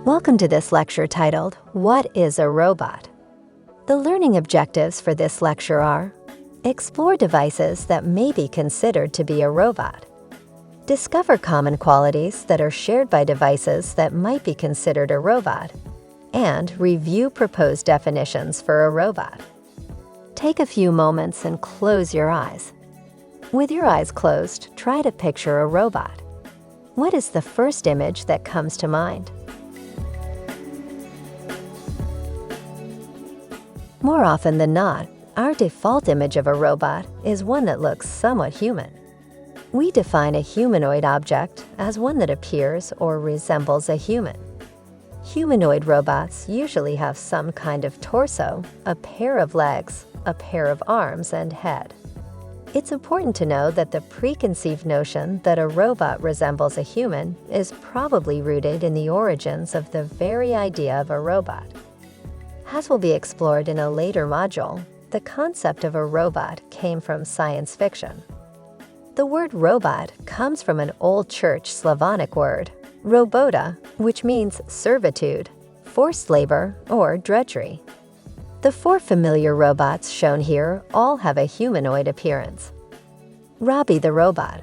Welcome to this lecture titled, What is a Robot? The learning objectives for this lecture are: explore devices that may be considered to be a robot, discover common qualities that are shared by devices that might be considered a robot, and review proposed definitions for a robot. Take a few moments and close your eyes. With your eyes closed, try to picture a robot. What is the first image that comes to mind? More often than not, our default image of a robot is one that looks somewhat human. We define a humanoid object as one that appears or resembles a human. Humanoid robots usually have some kind of torso, a pair of legs, a pair of arms, and head. It's important to know that the preconceived notion that a robot resembles a human is probably rooted in the origins of the very idea of a robot. As will be explored in a later module, the concept of a robot came from science fiction. The word robot comes from an Old Church Slavonic word, robota, which means servitude, forced labor, or drudgery. The four familiar robots shown here all have a humanoid appearance. Robbie the Robot,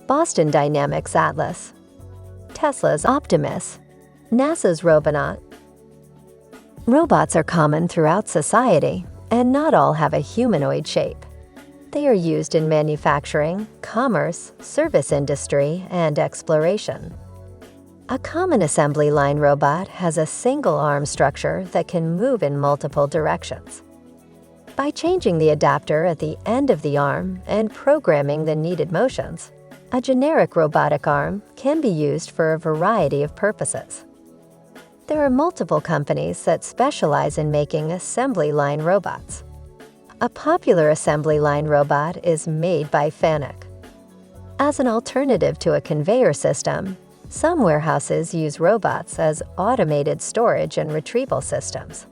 Boston Dynamics Atlas, Tesla's Optimus, NASA's Robonaut. Robots are common throughout society, and not all have a humanoid shape. They are used in manufacturing, commerce, service industry, and exploration. A common assembly line robot has a single arm structure that can move in multiple directions. By changing the adapter at the end of the arm and programming the needed motions, a generic robotic arm can be used for a variety of purposes. There are multiple companies that specialize in making assembly line robots. A popular assembly line robot is made by Fanuc. As an alternative to a conveyor system, some warehouses use robots as automated storage and retrieval systems.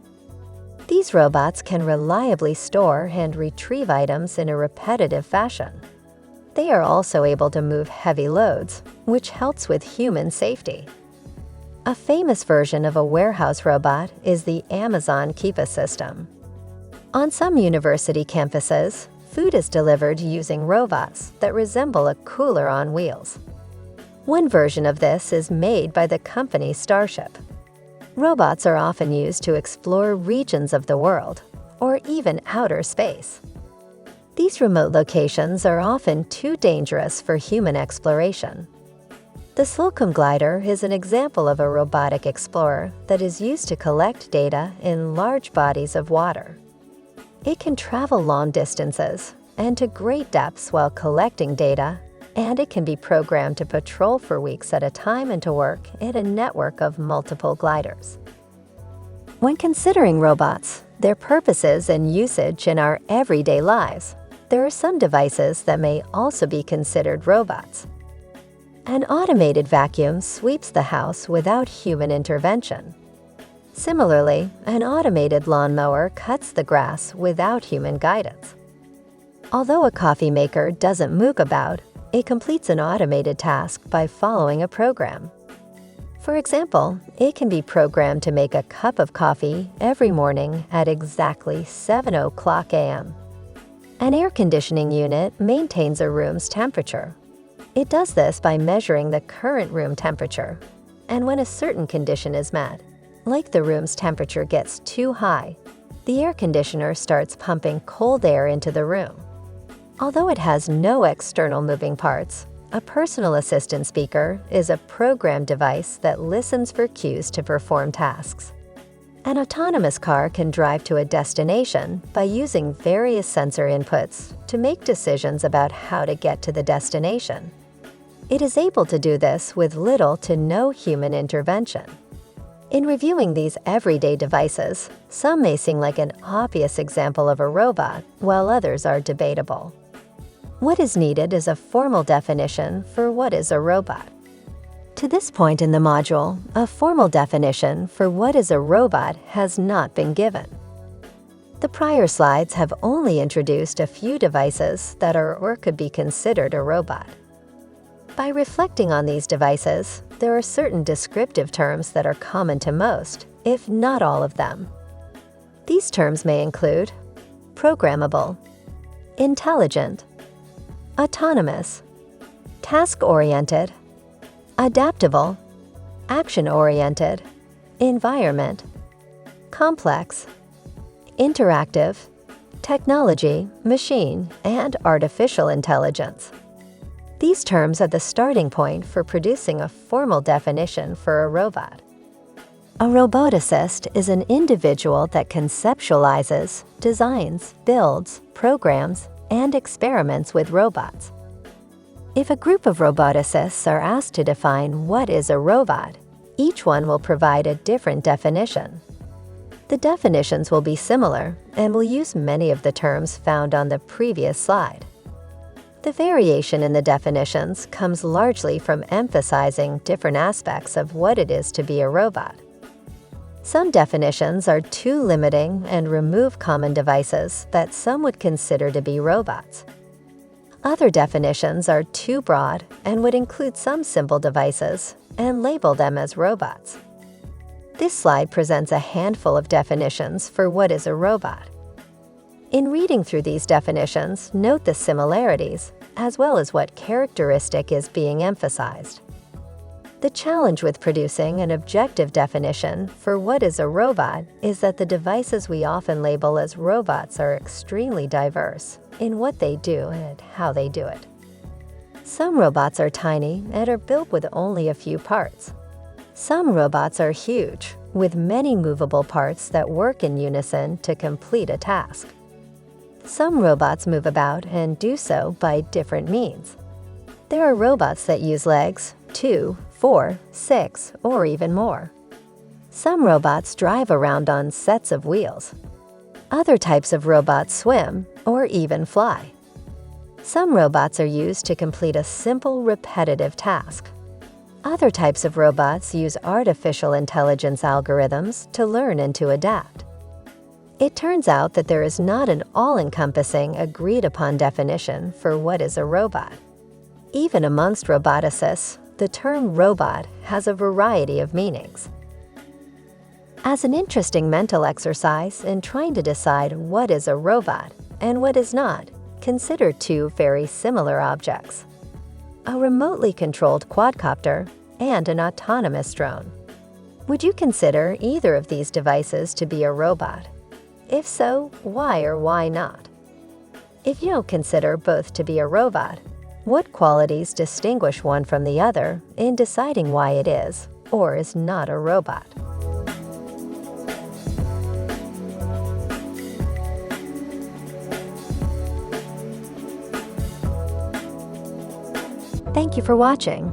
These robots can reliably store and retrieve items in a repetitive fashion. They are also able to move heavy loads, which helps with human safety. A famous version of a warehouse robot is the Amazon Kiva system. On some university campuses, food is delivered using robots that resemble a cooler on wheels. One version of this is made by the company Starship. Robots are often used to explore regions of the world, or even outer space. These remote locations are often too dangerous for human exploration. The Slocum glider is an example of a robotic explorer that is used to collect data in large bodies of water. It can travel long distances and to great depths while collecting data, and it can be programmed to patrol for weeks at a time and to work in a network of multiple gliders. When considering robots, their purposes and usage in our everyday lives, there are some devices that may also be considered robots. An automated vacuum sweeps the house without human intervention. Similarly, an automated lawnmower cuts the grass without human guidance. Although a coffee maker doesn't moog about, it completes an automated task by following a program. For example, it can be programmed to make a cup of coffee every morning at exactly 7:00 a.m. An air conditioning unit maintains a room's temperature. It does this by measuring the current room temperature, and when a certain condition is met, like the room's temperature gets too high, the air conditioner starts pumping cold air into the room. Although it has no external moving parts, a personal assistant speaker is a programmed device that listens for cues to perform tasks. An autonomous car can drive to a destination by using various sensor inputs to make decisions about how to get to the destination. It is able to do this with little to no human intervention. In reviewing these everyday devices, some may seem like an obvious example of a robot, while others are debatable. What is needed is a formal definition for what is a robot. To this point in the module, a formal definition for what is a robot has not been given. The prior slides have only introduced a few devices that are or could be considered a robot. By reflecting on these devices, there are certain descriptive terms that are common to most, if not all of them. These terms may include programmable, intelligent, autonomous, task-oriented, adaptable, action-oriented, environment, complex, interactive, technology, machine, and artificial intelligence. These terms are the starting point for producing a formal definition for a robot. A roboticist is an individual that conceptualizes, designs, builds, programs, and experiments with robots. If a group of roboticists are asked to define what is a robot, each one will provide a different definition. The definitions will be similar and will use many of the terms found on the previous slide. The variation in the definitions comes largely from emphasizing different aspects of what it is to be a robot. Some definitions are too limiting and remove common devices that some would consider to be robots. Other definitions are too broad and would include some simple devices and label them as robots. This slide presents a handful of definitions for what is a robot. In reading through these definitions, note the similarities, as well as what characteristic is being emphasized. The challenge with producing an objective definition for what is a robot is that the devices we often label as robots are extremely diverse in what they do and how they do it. Some robots are tiny and are built with only a few parts. Some robots are huge, with many movable parts that work in unison to complete a task. Some robots move about and do so by different means. There are robots that use legs, 2, 4, 6, or even more. Some robots drive around on sets of wheels. Other types of robots swim or even fly. Some robots are used to complete a simple, repetitive task. Other types of robots use artificial intelligence algorithms to learn and to adapt. It turns out that there is not an all-encompassing, agreed-upon definition for what is a robot. Even amongst roboticists, the term robot has a variety of meanings. As an interesting mental exercise in trying to decide what is a robot and what is not, consider two very similar objects: a remotely controlled quadcopter and an autonomous drone. Would you consider either of these devices to be a robot? If so, why or why not? If you don't consider both to be a robot, what qualities distinguish one from the other in deciding why it is or is not a robot? Thank you for watching.